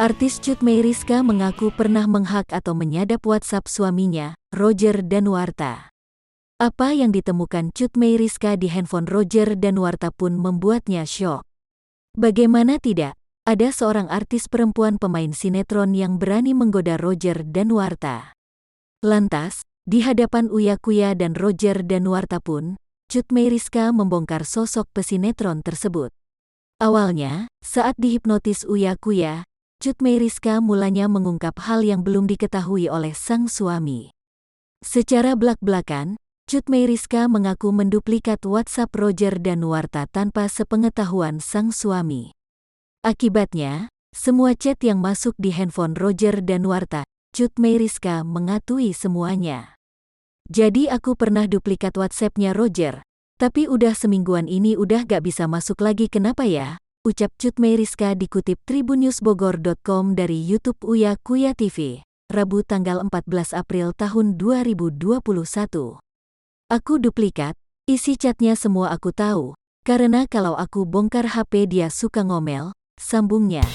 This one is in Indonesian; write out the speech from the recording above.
Artis Cut Meyriska mengaku pernah menghack atau menyadap WhatsApp suaminya, Roger Danuarta. Apa yang ditemukan Cut Meyriska di handphone Roger Danuarta pun membuatnya syok. Bagaimana tidak, ada seorang artis perempuan pemain sinetron yang berani menggoda Roger Danuarta. Lantas, di hadapan Uya Kuya dan Roger Danuarta pun, Cut Meyriska membongkar sosok pesinetron tersebut. Awalnya, saat dihipnotis Uya Kuya, Cut Meyriska mulanya mengungkap hal yang belum diketahui oleh sang suami. Secara belak-belakan, Cut Meyriska mengaku menduplikat WhatsApp Roger Danuarta tanpa sepengetahuan sang suami. Akibatnya, semua chat yang masuk di handphone Roger Danuarta, Cut Meyriska mengakui semuanya. Jadi aku pernah duplikat WhatsApp-nya Roger, tapi udah semingguan ini udah gak bisa masuk lagi, kenapa ya? Ucap Cut Meyriska dikutip tribunnewsbogor.com dari YouTube Uya Kuya TV, Rabu tanggal 14 April tahun 2021. Aku duplikat, isi chatnya semua aku tahu, karena kalau aku bongkar HP dia suka ngomel, sambungnya.